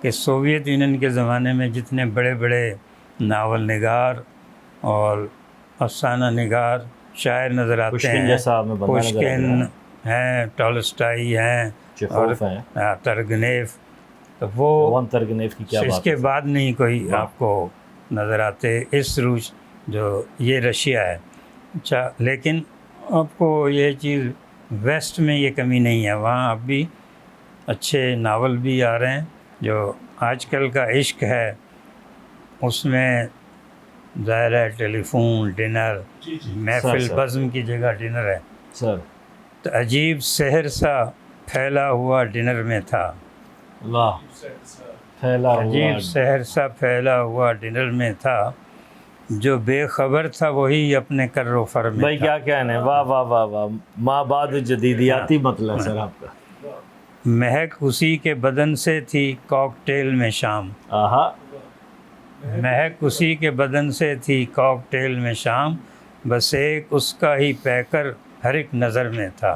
کہ Soviet union کے زمانے میں جتنے بڑے بڑے ناول نگار اور افسانہ نگار شاعر نظر آتے پشکن ہیں، جیسا ہمیں بندہ نظر آ رہا پوشکن ہے، ہیں، ٹالسٹائی ہیں، اور چیخوف ہیں، ترگنیف، تو وہ روان ترگنیف کی کیا اس بات کے ہے بعد نہیں کوئی واہ۔ آپ کو نظر آتے اس روس جو یہ رشیا ہے۔ اچھا، لیکن آپ کو یہ چیز ویسٹ میں یہ کمی نہیں ہے، وہاں اب بھی اچھے ناول بھی آ رہے ہیں۔ جو آج کل کا عشق ہے اس میں ظاہر ہے ٹیلی فون، ڈنر، محفل سر بزم کی جگہ ڈنر ہے، سر تو عجیب سحر سا پھیلا ہوا ڈنر میں تھا، واہ، پھیلا ہوا، عجیب سحر سا پھیلا ہوا ڈنر میں تھا، جو بے خبر تھا وہی اپنے کر و فر میں بھائی تھا۔ کیا کہنے، واہ واہ واہ واہ، ماں بعد جدیدیاتی مطلب ہے سر آپ کا۔ مہک اسی کے بدن سے تھی کاکٹیل میں شام، آہا، مہک اسی کے بدن سے تھی کاکٹیل میں شام، بس ایک اس کا ہی پیکر ہر ایک نظر میں تھا۔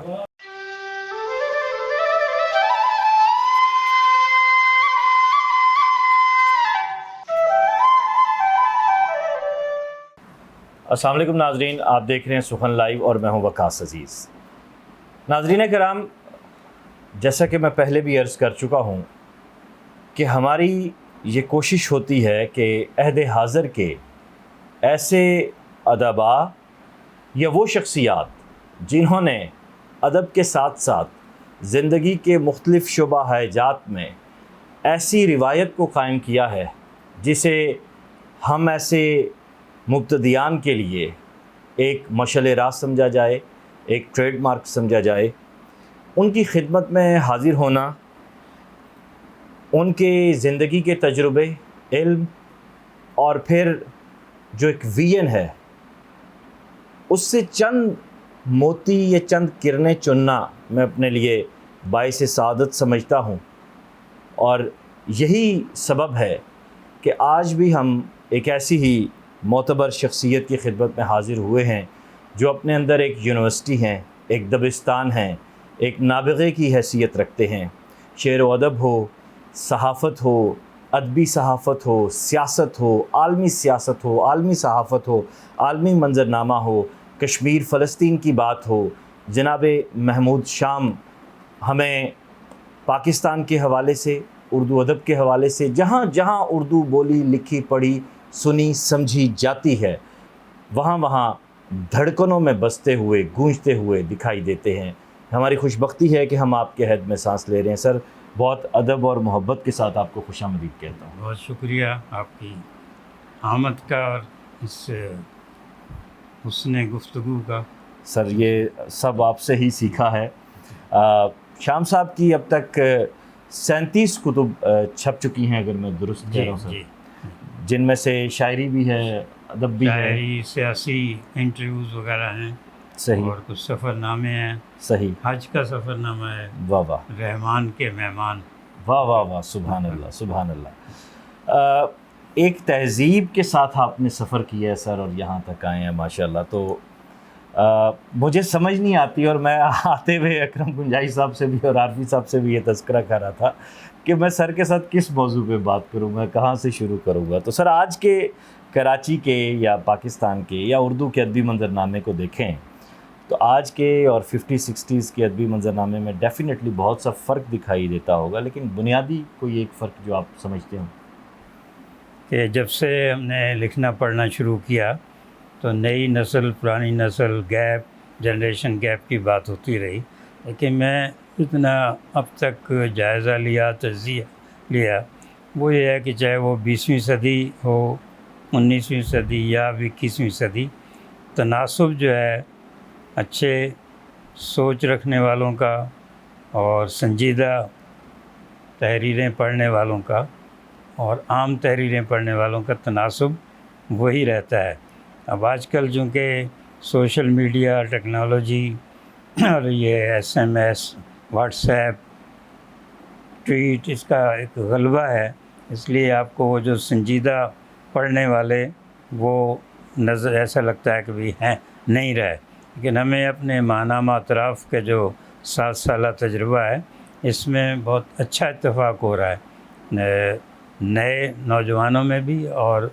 السلام علیکم ناظرین، آپ دیکھ رہے ہیں سخن لائیو اور میں ہوں وقاص عزیز۔ ناظرین کرام، جیسا کہ میں پہلے بھی عرض کر چکا ہوں کہ ہماری یہ کوشش ہوتی ہے کہ عہد حاضر کے ایسے ادبا یا وہ شخصیات جنہوں نے ادب کے ساتھ ساتھ زندگی کے مختلف شعبہ حیات میں ایسی روایت کو قائم کیا ہے جسے ہم ایسے مبتدیان کے لیے ایک مشعل راہ سمجھا جائے، ایک ٹریڈ مارک سمجھا جائے، ان کی خدمت میں حاضر ہونا، ان کے زندگی کے تجربے، علم اور پھر جو ایک ویژن ہے اس سے چند موتی یا چند کرنیں چننا میں اپنے لیے باعث سعادت سمجھتا ہوں، اور یہی سبب ہے کہ آج بھی ہم ایک ایسی ہی معتبر شخصیت کی خدمت میں حاضر ہوئے ہیں جو اپنے اندر ایک یونیورسٹی ہیں، ایک دبستان ہیں، ایک نابغے کی حیثیت رکھتے ہیں۔ شعر و ادب ہو، صحافت ہو، ادبی صحافت ہو، سیاست ہو، عالمی سیاست ہو، عالمی صحافت ہو، عالمی منظرنامہ ہو، کشمیر فلسطین کی بات ہو، جناب محمود شام ہمیں پاکستان کے حوالے سے، اردو ادب کے حوالے سے جہاں جہاں اردو بولی، لکھی، پڑھی، سنی، سمجھی جاتی ہے وہاں وہاں دھڑکنوں میں بستے ہوئے، گونجتے ہوئے دکھائی دیتے ہیں۔ ہماری خوش بختی ہے کہ ہم آپ کے عہد میں سانس لے رہے ہیں۔ سر، بہت ادب اور محبت کے ساتھ آپ کو خوش آمدید کہتا ہوں۔ بہت شکریہ آپ کی آمد کا اور اس حسن گفتگو کا۔ سر، یہ سب آپ سے ہی سیکھا ہے۔ شام صاحب کی اب تک 37 کتب چھپ چکی ہیں اگر میں درست کہہ رہا ہوں سر، جی، جن میں سے شاعری بھی ہے، ادب بھی ہے، شاعری، سیاسی انٹرویوز وغیرہ ہیں، صحیح اور کچھ سفر نامے ہیں، صحیح، حج کا سفر نامہ ہے، واہ واہ رحمان کے مہمان۔ واہ واہ واہ، سبحان اللہ سبحان اللہ۔ ایک تہذیب کے ساتھ آپ نے سفر کیا ہے سر، اور یہاں تک آئے ہیں ماشاءاللہ، تو مجھے سمجھ نہیں آتی، اور میں آتے ہوئے اکرم گنجائی صاحب سے بھی اور عارفی صاحب سے بھی یہ تذکرہ کر رہا تھا کہ میں سر کے ساتھ کس موضوع پہ بات کروں، میں کہاں سے شروع کروں گا۔ تو سر، آج کے کراچی کے یا پاکستان کے یا اردو کے ادبی منظرنامے کو دیکھیں تو آج کے اور 50-60s کے ادبی منظرنامے میں ڈیفینیٹلی بہت سا فرق دکھائی دیتا ہوگا، لیکن بنیادی کوئی ایک فرق جو آپ سمجھتے ہوں؟ کہ جب سے ہم نے لکھنا پڑھنا شروع کیا تو نئی نسل، پرانی نسل، گیپ، جنریشن گیپ کی بات ہوتی رہی، لیکن میں اتنا اب تک جائزہ لیا، تجزیہ لیا، وہ یہ ہے کہ چاہے وہ 20ویں صدی ہو، 19ویں صدی یا 21ویں صدی، تناسب جو ہے اچھے سوچ رکھنے والوں کا اور سنجیدہ تحریریں پڑھنے والوں کا اور عام تحریریں پڑھنے والوں کا تناسب وہی رہتا ہے۔ اب آج کل چونکہ سوشل میڈیا، ٹیکنالوجی اور یہ SMS، واٹس ایپ، ٹویٹ، اس کا ایک غلبہ ہے، اس لیے آپ کو وہ جو سنجیدہ پڑھنے والے وہ نظر ایسا لگتا ہے کہ بھی ہیں نہیں رہے، لیکن ہمیں اپنے ماہنامہ اطراف کے جو 7 سالہ تجربہ ہے اس میں بہت اچھا اتفاق ہو رہا ہے نئے نوجوانوں میں بھی اور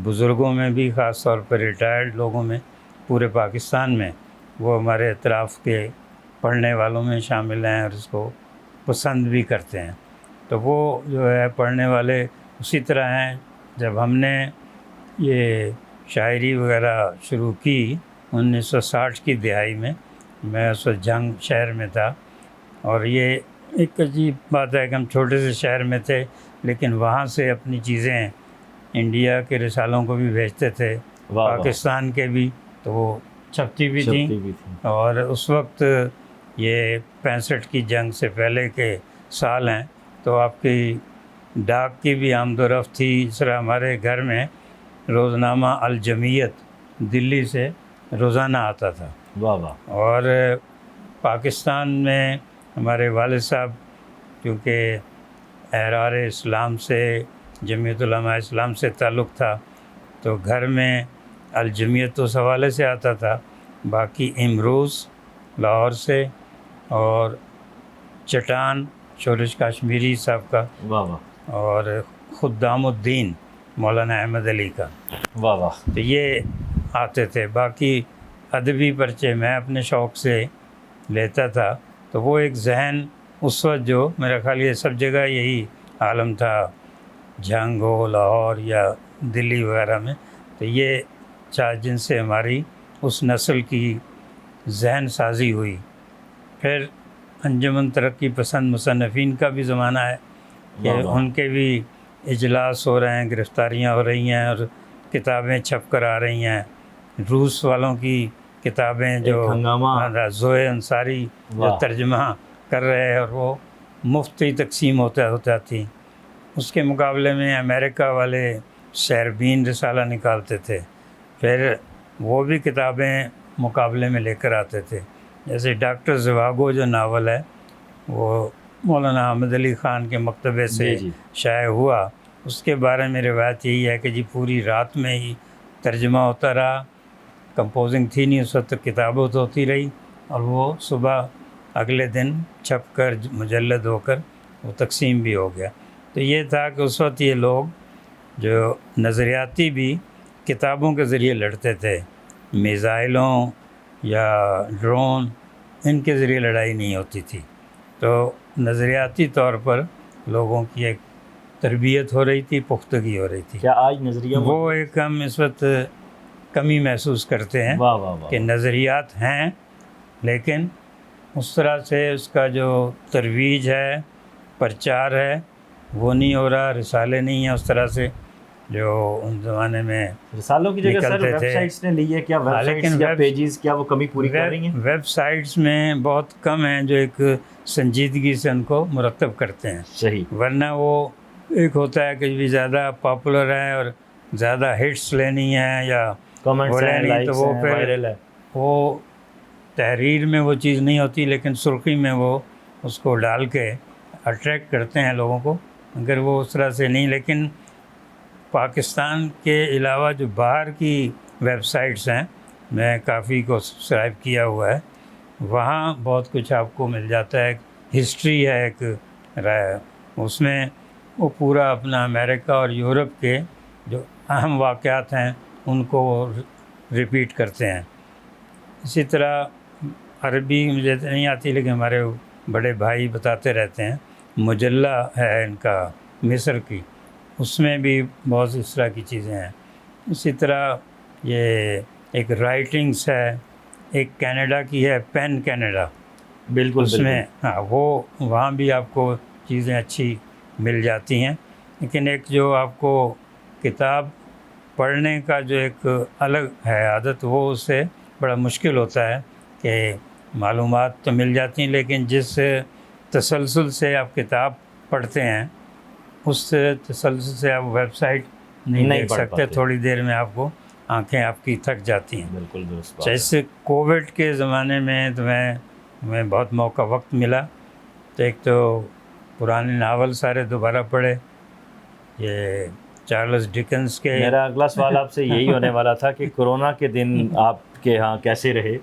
بزرگوں میں بھی، خاص طور پر ریٹائرڈ لوگوں میں، پورے پاکستان میں وہ ہمارے اطراف کے پڑھنے والوں میں شامل ہیں اور اس کو پسند بھی کرتے ہیں. تو وہ جو ہے پڑھنے والے اسی طرح ہیں. جب ہم نے یہ شاعری وغیرہ شروع کی 1960 کی دہائی میں اس وقت جنگ شہر میں تھا، اور یہ ایک عجیب بات ہے کہ ہم چھوٹے سے شہر میں تھے لیکن وہاں سے اپنی چیزیں انڈیا کے رسالوں کو بھی بھیجتے تھے، پاکستان کے بھی، تو وہ چھپتی بھی تھیں. اور اس وقت یہ 65 کی جنگ سے پہلے کے سال ہیں، تو آپ کی ڈاک کی بھی آمد و رفت تھی. اس طرح ہمارے گھر میں روزنامہ الجمعیت دلی سے روزانہ آتا تھا. واہ واہ. اور پاکستان میں ہمارے والد صاحب کیونکہ احرار اسلام سے، جمعیت علماء اسلام سے تعلق تھا، تو گھر میں الجمعیت اس حوالے سے آتا تھا. باقی امروز لاہور سے، اور چٹان شورش کاشمیری صاحب کا، واہ واہ. اور خدام الدین مولانا احمد علی کا. واہ واہ. تو یہ آتے تھے. باقی ادبی پرچے میں اپنے شوق سے لیتا تھا. تو وہ ایک ذہن اس وقت جو میرا خیال یہ سب جگہ یہی عالم تھا، جنگ ہو لاہور یا دلی وغیرہ میں، تو یہ جن سے ہماری اس نسل کی ذہن سازی ہوئی. پھر انجمن ترقی پسند مصنفین کا بھی زمانہ ہے کہ ان کے بھی اجلاس ہو رہے ہیں، گرفتاریاں ہو رہی ہیں اور کتابیں چھپ کر آ رہی ہیں. روس والوں کی کتابیں جو زوئے انصاری جو ترجمہ کر رہے ہیں اور وہ مفت ہی تقسیم ہوتا تھی. اس کے مقابلے میں امریکہ والے شہربین رسالہ نکالتے تھے، پھر وہ بھی کتابیں مقابلے میں لے کر آتے تھے. جیسے ڈاکٹر زواگو جو ناول ہے وہ مولانا احمد علی خان کے مکتبے سے شائع ہوا. اس کے بارے میں روایت یہی ہے کہ جی پوری رات میں ہی ترجمہ ہوتا رہا، کمپوزنگ تھی نہیں اس وقت، کتابوں تو ہوتی رہی، اور وہ صبح اگلے دن چھپ کر مجلد ہو کر وہ تقسیم بھی ہو گیا. تو یہ تھا کہ اس وقت یہ لوگ جو نظریاتی بھی کتابوں کے ذریعے لڑتے تھے، میزائلوں یا ڈرون ان کے ذریعے لڑائی نہیں ہوتی تھی. تو نظریاتی طور پر لوگوں کی ایک تربیت ہو رہی تھی، پختگی ہو رہی تھی. کیا آج نظریہ وہ ایک ہم اس وقت کمی محسوس کرتے ہیں کہ نظریات ہیں لیکن اس طرح سے اس کا جو ترویج ہے، پرچار ہے، وہ نہیں ہو رہا. رسالے نہیں ہیں اس طرح سے جو ان زمانے میں رسالوں کی جگہ سر ویب سائٹس نے لی ہے. کیا ویب سائٹس یا پیجز کیا وہ کمی پوری کر رہی ہیں؟ ویب سائٹس میں بہت کم ہیں جو ایک سنجیدگی سے ان کو مرتب کرتے ہیں. صحیح. ورنہ وہ ایک ہوتا ہے کہ بھی زیادہ پاپولر ہے اور زیادہ ہٹس لینی ہے یا کمنٹس ہیں، لائکس ہیں، وائرل ہے. وہ تحریر میں وہ چیز نہیں ہوتی لیکن سرخی میں وہ اس کو ڈال کے اٹریکٹ کرتے ہیں لوگوں کو، مگر وہ اس طرح سے نہیں. لیکن پاکستان کے علاوہ جو باہر کی ویب سائٹس ہیں، میں کافی کو سبسکرائب کیا ہوا ہے، وہاں بہت کچھ آپ کو مل جاتا ہے. ہسٹری ہے ایک رائے، اس میں وہ پورا اپنا امریکہ اور یورپ کے جو اہم واقعات ہیں ان کو ریپیٹ کرتے ہیں. اسی طرح عربی مجھے نہیں آتی لیکن ہمارے بڑے بھائی بتاتے رہتے ہیں، مجلہ ہے ان کا مصر کی، اس میں بھی بہت اس طرح کی چیزیں ہیں. اسی طرح یہ ایک رائٹنگس ہے، ایک کینیڈا کی ہے پین کینیڈا، بالکل اس میں ہاں وہ وہاں بھی آپ کو چیزیں اچھی مل جاتی ہیں. لیکن ایک جو آپ کو کتاب پڑھنے کا جو ایک الگ ہے عادت، وہ اس سے بڑا مشکل ہوتا ہے کہ معلومات تو مل جاتی ہیں لیکن جس تسلسل سے آپ کتاب پڑھتے ہیں اس تسلسل سے آپ ویب سائٹ نہیں دیکھ سکتے. تھوڑی دیر میں آپ کو آنکھیں آپ کی تھک جاتی ہیں. بالکل درست. جیسے کووڈ کے زمانے میں تو میں بہت موقع وقت ملا تو ایک تو پرانے ناول سارے دوبارہ پڑھے. یہ چارلس ڈکنس کے، میرا اگلا سوال آپ سے یہی ہونے والا تھا کہ کورونا کے دن آپ کے ہاں کیسے رہے؟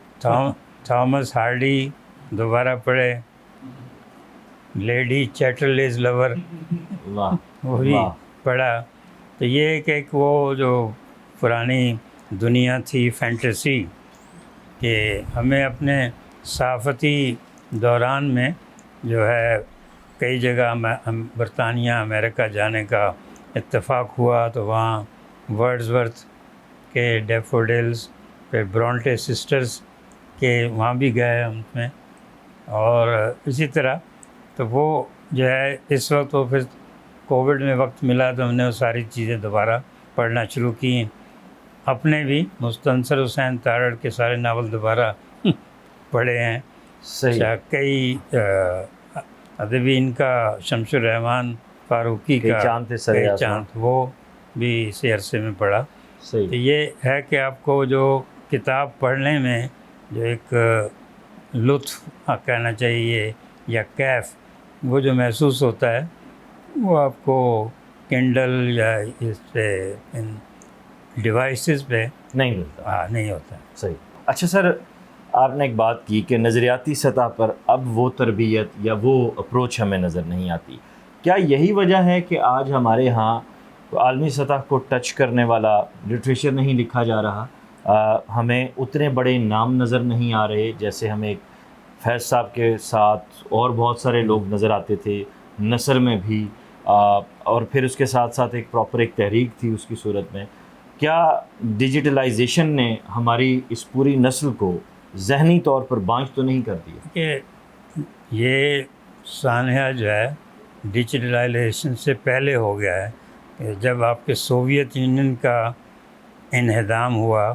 تھامس ہارڈی دوبارہ پڑھے، لیڈی چیٹرلیز لور، وہ بھی واہ۔ پڑھا. تو یہ ایک وہ جو پرانی دنیا تھی فینٹیسی، کہ ہمیں اپنے صحافتی دوران میں جو ہے کئی جگہ برطانیہ امریکہ جانے کا اتفاق ہوا، تو وہاں ورڈزورتھ کے ڈیفوڈلز، پھر برونٹے سسٹرز کے وہاں بھی گئے ہم میں. اور اسی طرح تو وہ جو ہے اس وقت وہ پھر کووڈ میں وقت ملا تو ہم نے وہ ساری چیزیں دوبارہ پڑھنا شروع کی. اپنے بھی مستنصر حسین تارڑ کے سارے ناول دوبارہ پڑھے ہیں. صحیح. کئی ادبی ان کا شمس الرحمن فاروقی کئی کا چاند تھے سرے کئی آسمان. چاند، وہ بھی اسی عرصے میں پڑھا. تو صحیح. یہ ہے کہ آپ کو جو کتاب پڑھنے میں جو ایک لطف کہنا چاہیے یا کیف وہ جو محسوس ہوتا ہے، وہ آپ کو کینڈل یا اس پہ ان ڈیوائسز پہ نہیں ملتا. نہیں ہوتا. صحیح. اچھا سر، آپ نے ایک بات کی کہ نظریاتی سطح پر اب وہ تربیت یا وہ اپروچ ہمیں نظر نہیں آتی. کیا یہی وجہ ہے کہ آج ہمارے ہاں عالمی سطح کو ٹچ کرنے والا لٹریچر نہیں لکھا جا رہا؟ ہمیں اتنے بڑے نام نظر نہیں آ رہے جیسے ہمیں ایک فیض صاحب کے ساتھ اور بہت سارے لوگ نظر آتے تھے نثر میں بھی، اور پھر اس کے ساتھ ساتھ ایک پراپر ایک تحریک تھی اس کی صورت میں. کیا ڈیجیٹلائزیشن نے ہماری اس پوری نسل کو ذہنی طور پر بانجھ تو نہیں کر دیا؟ کہ یہ سانحہ جو ہے ڈیجیٹلائزیشن سے پہلے ہو گیا ہے. کہ جب آپ کے سوویت یونین کا انہدام ہوا،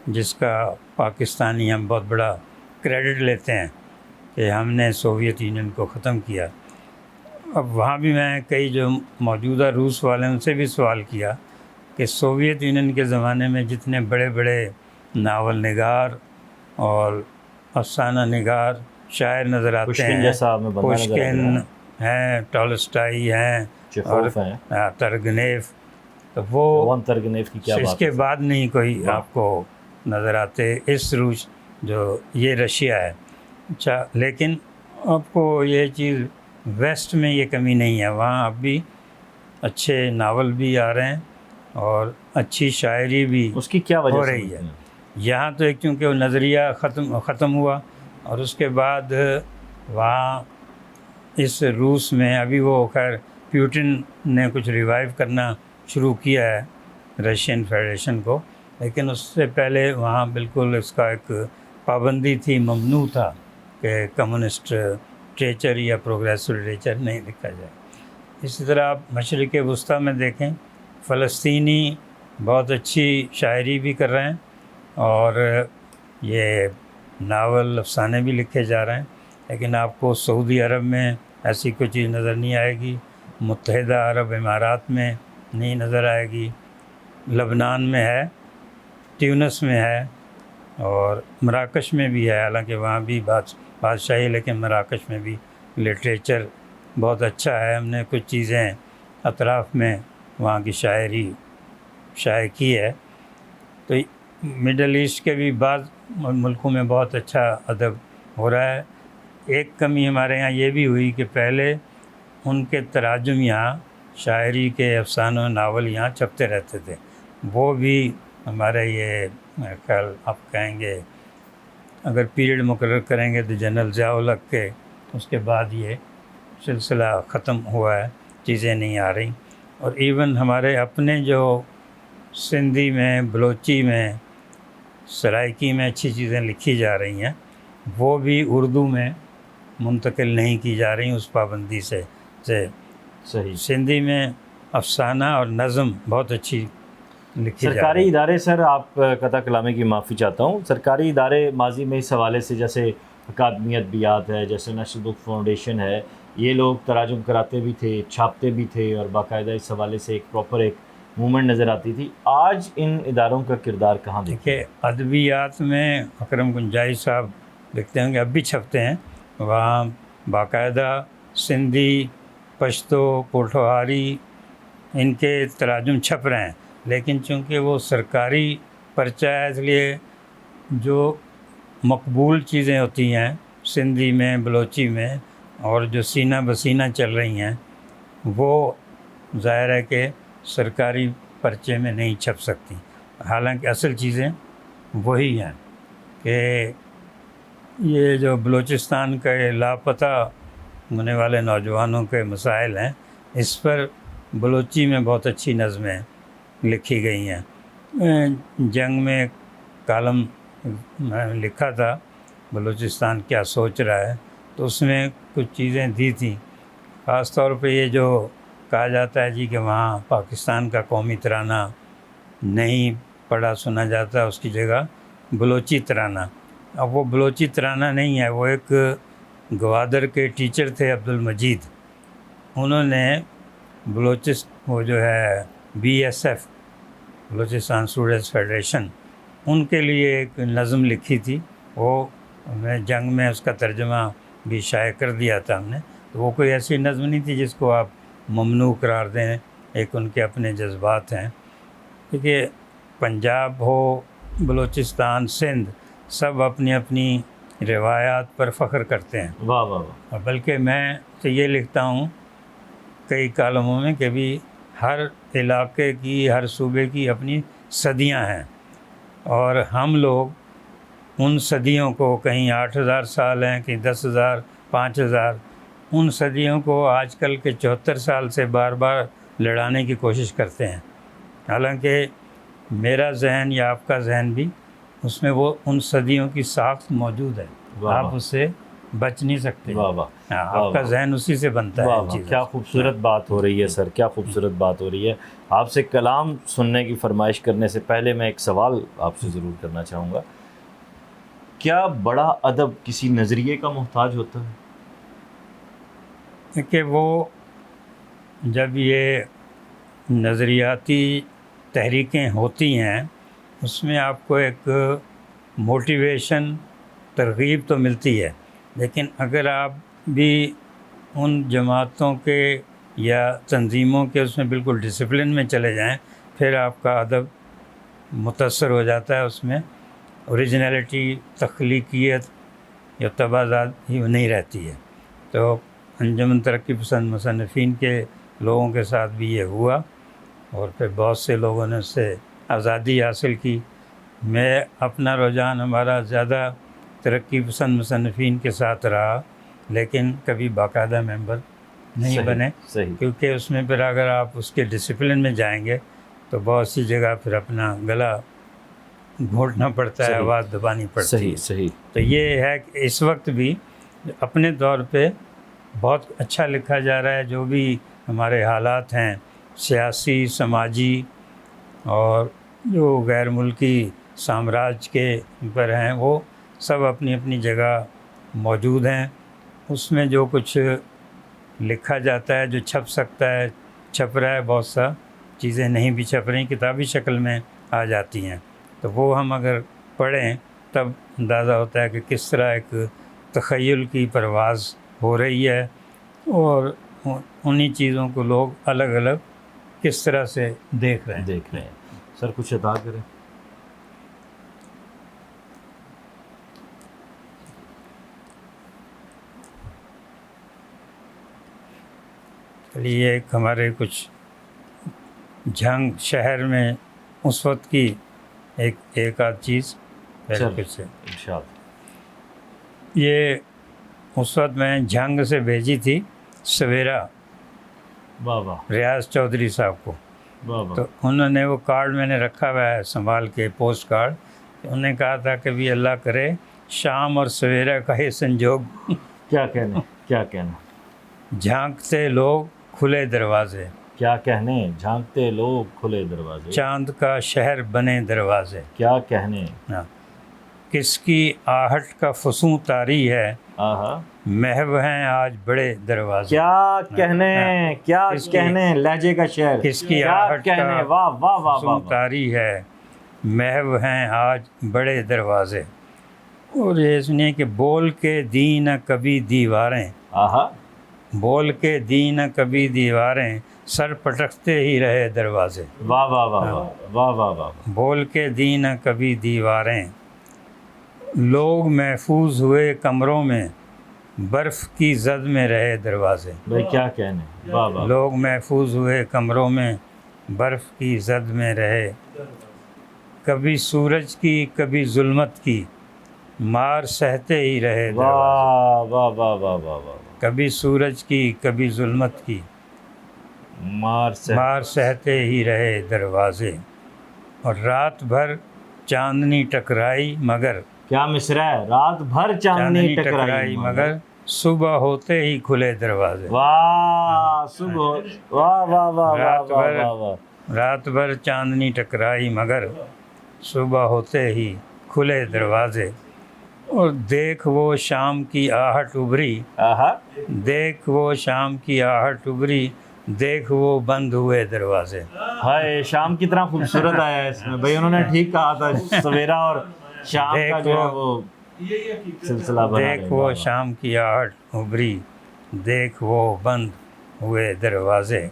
جس کا پاکستانی ہم بہت بڑا کریڈٹ لیتے ہیں کہ ہم نے سوویت یونین کو ختم کیا. اب وہاں بھی میں کئی جو موجودہ روس والے ان سے بھی سوال کیا کہ سوویت یونین کے زمانے میں جتنے بڑے بڑے ناول نگار اور افسانہ نگار شاعر نظر آتے پشکن ہیں، جیسا ہمیں بندہ نظر آ پشکن رہا ہیں، ٹالسٹائی ہیں، چیخوف ہیں، ترگنیف، تو وہ وان ترگنیف کی کیا اس بات کے ہے. بعد نہیں کوئی واہ. آپ کو نظر آتے. اس روس جو یہ رشیا ہے. اچھا، لیکن آپ کو یہ چیز ویسٹ میں یہ کمی نہیں ہے، وہاں اب بھی اچھے ناول بھی آ رہے ہیں اور اچھی شاعری بھی اس کی کیا وجہ ہو سے رہی ہے. سمجھتے ہیں؟ یہاں تو ایک چونکہ وہ نظریہ ختم ہوا، اور اس کے بعد وہاں اس روس میں ابھی وہ خیر پیوٹن نے کچھ ریوائیو کرنا شروع کیا ہے رشین فیڈریشن کو، لیکن اس سے پہلے وہاں بالکل اس کا ایک پابندی تھی، ممنوع تھا کہ کمیونسٹ لٹریچر یا پروگریسو لٹریچر نہیں لکھا جائے. اسی طرح آپ مشرق وسطیٰ میں دیکھیں، فلسطینی بہت اچھی شاعری بھی کر رہے ہیں اور یہ ناول افسانے بھی لکھے جا رہے ہیں. لیکن آپ کو سعودی عرب میں ایسی کوئی چیز نظر نہیں آئے گی، متحدہ عرب امارات میں نہیں نظر آئے گی، لبنان میں ہے، ٹیونس میں ہے، اور مراکش میں بھی ہے. حالانکہ وہاں بھی بادشاہی، لیکن مراکش میں بھی لٹریچر بہت اچھا ہے. ہم نے کچھ چیزیں اطراف میں وہاں کی شاعری شائع کی ہے. تو مڈل ایسٹ کے بھی بعض ملکوں میں بہت اچھا ادب ہو رہا ہے. ایک کمی ہمارے یہاں یہ بھی ہوئی کہ پہلے ان کے تراجم یہاں شاعری کے افسانوں ناول یہاں چھپتے رہتے تھے، وہ بھی ہمارے یہ میرے خیال آپ کہیں گے اگر پیریڈ مقرر کریں گے تو جنرل ضیاء الحق کے اس کے بعد یہ سلسلہ ختم ہوا ہے، چیزیں نہیں آ رہی. اور ایون ہمارے اپنے جو سندھی میں، بلوچی میں، سرائکی میں اچھی چیزیں لکھی جا رہی ہیں، وہ بھی اردو میں منتقل نہیں کی جا رہی اس پابندی سے. صحیح. سندھی میں افسانہ اور نظم بہت اچھی لکھی جا سرکاری رہی ہے. ادارے سر، آپ قطع کلامی کی معافی چاہتا ہوں، سرکاری ادارے ماضی میں اس حوالے سے جیسے اکادمی ادبیات ہے، جیسے نیشنل بک فاؤنڈیشن ہے، یہ لوگ تراجم کراتے بھی تھے، چھاپتے بھی تھے، اور باقاعدہ اس حوالے سے ایک پراپر ایک موومنٹ نظر آتی تھی. آج ان اداروں کا کردار کہاں دیکھیں؟ دیکھیے ادبیات میں اکرم گنجائی صاحب لکھتے ہیں کہ اب بھی چھپتے ہیں، وہاں باقاعدہ سندھی، پشتو، پوٹھوہاری ان کے تراجم چھپ رہے ہیں. لیکن چونکہ وہ سرکاری پرچہ ہے، اس لیے جو مقبول چیزیں ہوتی ہیں سندھی میں، بلوچی میں، اور جو سینہ بسینہ چل رہی ہیں، وہ ظاہر ہے کہ سرکاری پرچے میں نہیں چھپ سکتی، حالانکہ اصل چیزیں وہی ہیں کہ یہ جو بلوچستان کے لاپتہ ہونے والے نوجوانوں کے مسائل ہیں، اس پر بلوچی میں بہت اچھی نظمیں لکھی گئی ہیں۔ جنگ میں کالم میں لکھا تھا بلوچستان کیا سوچ رہا ہے، تو اس میں کچھ چیزیں دی تھیں، خاص طور پہ یہ جو کہا جاتا ہے جی کہ وہاں پاکستان کا قومی ترانہ نہیں پڑھا سنا جاتا، اس کی جگہ بلوچی ترانہ۔ اب وہ بلوچی ترانہ نہیں ہے، وہ ایک گوادر کے ٹیچر تھے عبد المجید، انہوں نے وہ جو ہے BSF بلوچستان اسٹوڈنٹس فیڈریشن، ان کے لیے ایک نظم لکھی تھی، وہ میں جنگ میں اس کا ترجمہ بھی شائع کر دیا تھا ہم نے۔ تو وہ کوئی ایسی نظم نہیں تھی جس کو آپ ممنوع قرار دیں، ایک ان کے اپنے جذبات ہیں، کیونکہ پنجاب ہو، بلوچستان، سندھ، سب اپنی اپنی روایات پر فخر کرتے ہیں۔ واہ واہ واہ، اور بلکہ میں تو یہ لکھتا ہوں کئی کالموں میں کہ بھی ہر علاقے کی، ہر صوبے کی اپنی صدیاں ہیں، اور ہم لوگ ان صدیوں کو، کہیں 8,000 سال ہیں، کہیں 10,000، 5,000، ان صدیوں کو آج کل کے 74 سال سے بار بار لڑانے کی کوشش کرتے ہیں، حالانکہ میرا ذہن یا آپ کا ذہن بھی اس میں وہ ان صدیوں کی ساخت موجود ہے، آپ اس سے بچ نہیں سکتے۔ واہ واہ، آپ کا ذہن اسی سے بنتا ہے۔ واہ واہ، کیا خوبصورت بات ہو رہی ہے سر، کیا خوبصورت بات ہو رہی ہے۔ آپ سے کلام سننے کی فرمائش کرنے سے پہلے میں ایک سوال آپ سے ضرور کرنا چاہوں گا، کیا بڑا ادب کسی نظریے کا محتاج ہوتا ہے؟ کہ وہ جب یہ نظریاتی تحریکیں ہوتی ہیں، اس میں آپ کو ایک موٹیویشن، ترغیب تو ملتی ہے، لیکن اگر آپ بھی ان جماعتوں کے یا تنظیموں کے اس میں بالکل ڈسپلن میں چلے جائیں، پھر آپ کا ادب متاثر ہو جاتا ہے، اس میں اوریجنلٹی، تخلیقیت یا تبادلہ ہی نہیں رہتی ہے۔ تو انجمن ترقی پسند مصنفین کے لوگوں کے ساتھ بھی یہ ہوا، اور پھر بہت سے لوگوں نے اس سے آزادی حاصل کی۔ میں اپنا رجحان ہمارا زیادہ ترقی پسند مصنفین کے ساتھ رہا، لیکن کبھی باقاعدہ ممبر نہیں بنے، صحیح، کیونکہ اس میں پھر اگر آپ اس کے ڈسپلن میں جائیں گے تو بہت سی جگہ پھر اپنا گلا گھونٹنا پڑتا ہے، آواز دبانی پڑتی ہے۔ صحیح صحیح۔ تو یہ ہے کہ اس وقت بھی اپنے طور پہ بہت اچھا لکھا جا رہا ہے، جو بھی ہمارے حالات ہیں سیاسی، سماجی، اور جو غیر ملکی سامراج کے پر ہیں، وہ سب اپنی اپنی جگہ موجود ہیں۔ اس میں جو کچھ لکھا جاتا ہے، جو چھپ سکتا ہے چھپ رہا ہے، بہت سا چیزیں نہیں بھی چھپ رہی، کتابی شکل میں آ جاتی ہیں، تو وہ ہم اگر پڑھیں تب اندازہ ہوتا ہے کہ کس طرح ایک تخیل کی پرواز ہو رہی ہے، اور انہی چیزوں کو لوگ الگ الگ کس طرح سے دیکھ رہے ہیں۔ سر کچھ عطا کریں۔ چلیے ایک ہمارے کچھ جھنگ شہر میں اس وقت کی ایک آدھ چیز کچھ سے، یہ اس وقت میں جھنگ سے بھیجی تھی سویرا ریاض چودھری صاحب کو، تو انہوں نے وہ کارڈ میں نے رکھا ہوا ہے سنبھال کے، پوسٹ کارڈ، انہوں نے کہا تھا کہ بھی اللہ کرے شام اور سویرا کا یہ سنجوگ، کیا کہنا، جھانکتے لوگ کھلے دروازے، کیا کہنے، جھانکتے لوگ کھلے دروازے، چاند کا شہر بنے دروازے، کیا کہنے، کس کی آہٹ کا فسوں طاری ہے، محو ہیں آج بڑے دروازے، کیا کہنے لہجے کا شعر، کس کی آہٹ کا فسوں طاری ہے، محو ہیں آج بڑے دروازے۔ اور یہ سنیے کہ بول کے دی نہ کبھی دیواریں، بول کے دی نہ کبھی دیواریں، سر پٹکتے ہی رہے دروازے، واہ واہ واہ واہ واہ واہ، بول کے دی نہ کبھی دیواریں، لوگ محفوظ ہوئے کمروں میں، برف کی زد میں رہے دروازے. بھائی کیا کہنے، واہ واہ. لوگ محفوظ ہوئے کمروں میں برف کی زد میں رہے. کبھی سورج کی کبھی ظلمت کی مار سہتے ہی رہے دروازے. واہ واہ واہ واہ واہ واہ. کبھی سورج کی کبھی ظلمت کی مار سہتے ہی رہے دروازے. اور رات بھر چاندنی ٹکرائی مگر کیا مصرع ہے، رات بھر چاندنی ٹکرائی مگر صبح ہوتے ہی کھلے دروازے. واہ صبح، واہ واہ واہ رات واہ بھر واہ واہ. رات بھر چاندنی ٹکرائی مگر صبح ہوتے ہی کھلے دروازے. اور دیکھ وہ شام کی آہٹ ابھری، آہا. دیکھ وہ شام کی آہٹ ابھری، دیکھ وہ بند ہوئے دروازے. ہائے شام کی طرح خوبصورت آیا ہے اس میں بھائی، انہوں نے ٹھیک کہا تھا، سویرا اور شام کا جو ہے وہ سلسلہ بنا رہے. دیکھ وہ شام کی آہٹ ابھری، دیکھ وہ بند ہوئے دروازے.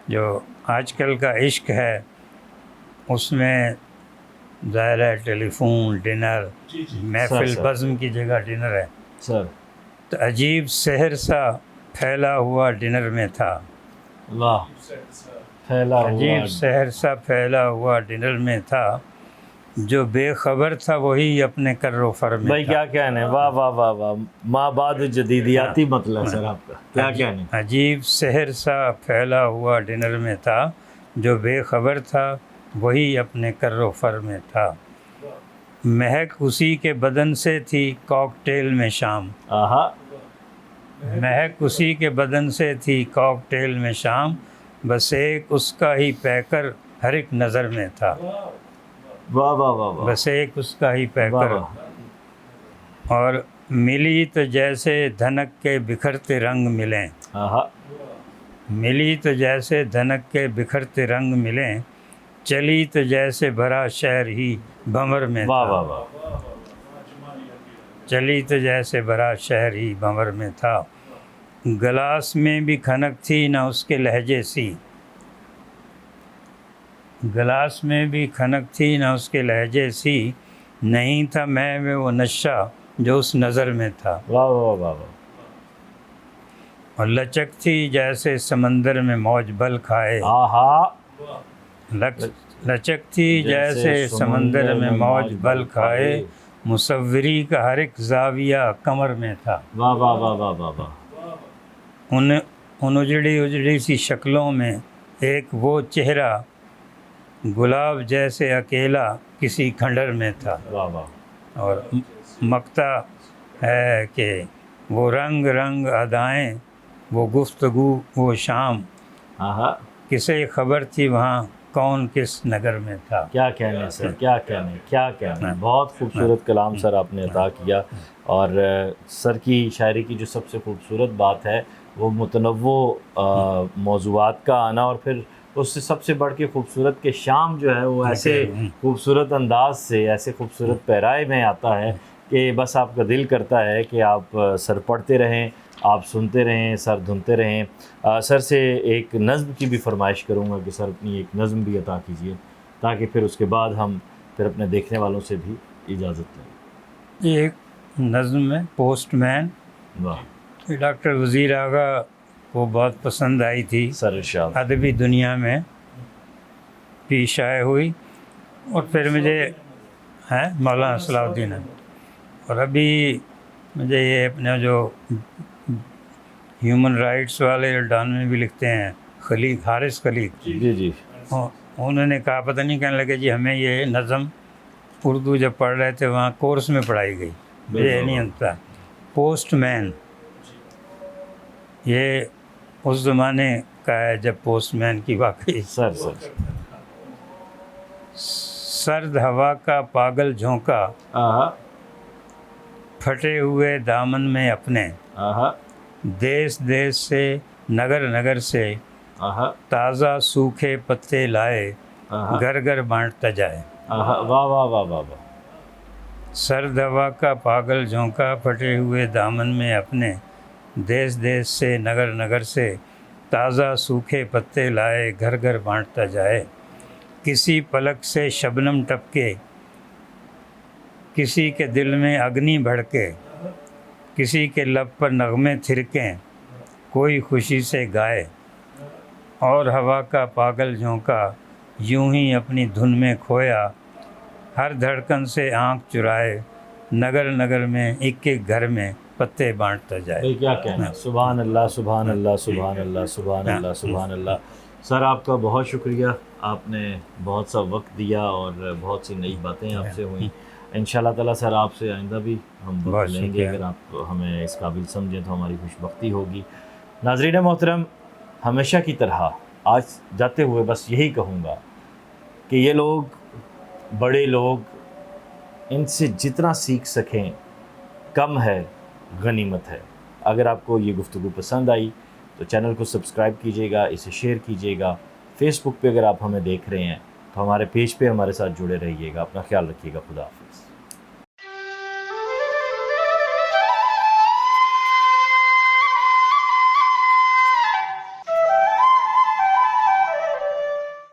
جو آج کل کا عشق ہے اس میں ظاہر ہے ٹیلی فون، ڈنر، محفل سر. بزم کی جگہ ڈنر ہے. سر تو عجیب سحر سا پھیلا ہوا ڈنر میں تھا. اللہ پھیلا ہوا. عجیب سحر سا پھیلا ہوا ڈنر میں تھا. جو بے خبر تھا وہی اپنے کر و فر میں بھائی تھا. کیا کہنے، واہ واہ واہ واہ. ماں بعد جدیدیاتی مطلب سر آپ کا، کیا کہنے. عجیب سحر سا پھیلا ہوا ڈنر میں تھا. جو بے خبر تھا وہی اپنے کر و فر میں تھا. مہک اسی کے بدن سے تھی کاکٹیل میں شام. آہا. مہک اسی کے بدن سے تھی کاکٹیل میں شام. بس ایک اس کا ہی پیکر ہر ایک نظر میں تھا. واہ واہ واہ واہ. بس ایک اس کا ہی واہ پیکر. واہ. اور ملی تو جیسے دھنک کے بکھرتے رنگ ملیں. آہا. ملی تو جیسے دھنک کے بکھرتے رنگ ملیں. چلی تو جیسے بھرا شہر ہی بھنور میں واہ تھا. واہ واہ. چلی تو جیسے بھرا شہر ہی بھنور میں تھا. گلاس میں بھی کھنک تھی نہ اس کے لہجے سی. گلاس میں بھی کھنک تھی نہ اس کے لہجے سی. نہیں تھا میں وہ نشہ جو اس نظر میں تھا. واہ واہ واہ واہ. اور لچک تھی جیسے سمندر میں موج بل کھائے. آہا. لچک تھی جیسے سمندر میں موج بل کھائے. مصوری کا ہر ایک زاویہ کمر میں تھا. واہ واہ واہ واہ واہ واہ. ان اجڑی سی شکلوں میں ایک وہ چہرہ گلاب جیسے اکیلا کسی کھنڈر میں تھا. واہ واہ. اور مکتا ہے کہ وہ رنگ رنگ ادائیں، وہ گفتگو وہ شام. آہا. کسے خبر تھی وہاں کون کس نگر میں تھا. کیا کہنے سر، کیا کہنے، کیا کہنے. بہت خوبصورت کلام سر آپ نے عطا کیا. اور سر کی شاعری کی جو سب سے خوبصورت بات ہے وہ متنوع موضوعات کا آنا، اور پھر اس سے سب سے بڑھ کے خوبصورت کہ شام جو ہے وہ ایسے خوبصورت انداز سے، ایسے خوبصورت پیرائے میں آتا ہے کہ بس آپ کا دل کرتا ہے کہ آپ سر پڑھتے رہیں، آپ سنتے رہیں، سر دھنتے رہیں. سر سے ایک نظم کی بھی فرمائش کروں گا کہ سر اپنی ایک نظم بھی عطا کیجیے تاکہ پھر اس کے بعد ہم پھر اپنے دیکھنے والوں سے بھی اجازت لیں. یہ ایک نظم ہے پوسٹ مین. واہ. ڈاکٹر وزیر آغا کو بہت پسند آئی تھی، سر ارشاد. ادبی دنیا میں پیش آئے ہوئی. اور پھر مجھے مولانا صلاح الدین. اور ابھی مجھے یہ اپنے جو ہیومن رائٹس والے ڈان میں بھی لکھتے ہیں، خلیق، حارث خلیق، جی جی. انہوں نے کہا، پتہ نہیں کہنے لگے جی ہمیں یہ نظم اردو جب پڑھ رہے تھے وہاں کورس میں پڑھائی گئی. مجھے نہیں آتا. پوسٹ مین یہ اس زمانے کا ہے جب پوسٹ مین کی واقعی. سر سرد ہوا کا پاگل جھونکا آہا. پھٹے ہوئے دامن میں اپنے. آہا. دیس دیس سے نگر نگر سے آہا. تازہ سوکھے پتے لائے، آہا. گھر گھر بانٹتا جائے. آہا. واہ واہ واہ واہ واہ. سرد ہوا کا پاگل جھونکا پھٹے ہوئے دامن میں اپنے. دیس دیس سے نگر نگر سے تازہ سوکھے پتے لائے، گھر گھر بانٹتا جائے. کسی پلک سے شبنم ٹپکے، کسی کے دل میں اگنی بھڑکے. کسی کے لب پر نغمے تھرکیں کوئی خوشی سے گائے، اور ہوا کا پاگل جھونکا یوں ہی اپنی دھن میں کھویا، ہر دھڑکن سے آنکھ چرائے نگر نگر میں ایک ایک گھر میں پتے بانٹتا جائے۔ بھائی کیا کہنا، سبحان اللہ سبحان اللہ سبحان اللہ سبحان اللہ سبحان اللہ۔ سر آپ کا بہت شکریہ، آپ نے بہت سا وقت دیا اور بہت سی نئی باتیں آپ سے ہوئیں۔ ان شاء اللہ تعالیٰ سر آپ سے آئندہ بھی ہم وقت بہت لیں گے، شکریہ۔ اگر آپ ہمیں اس قابل سمجھیں تو ہماری خوش بختی ہوگی۔ ناظرین محترم، ہمیشہ کی طرح آج جاتے ہوئے بس یہی کہوں گا کہ یہ لوگ بڑے لوگ، ان سے جتنا سیکھ سکیں کم ہے، غنیمت ہے۔ اگر آپ کو یہ گفتگو پسند آئی تو چینل کو سبسکرائب کیجیے گا، اسے شیئر کیجیے گا۔ فیس بک پہ اگر آپ ہمیں دیکھ رہے ہیں تو ہمارے پیج پہ ہمارے ساتھ جڑے رہیے گا۔ اپنا خیال رکھیے گا، خدا حافظ۔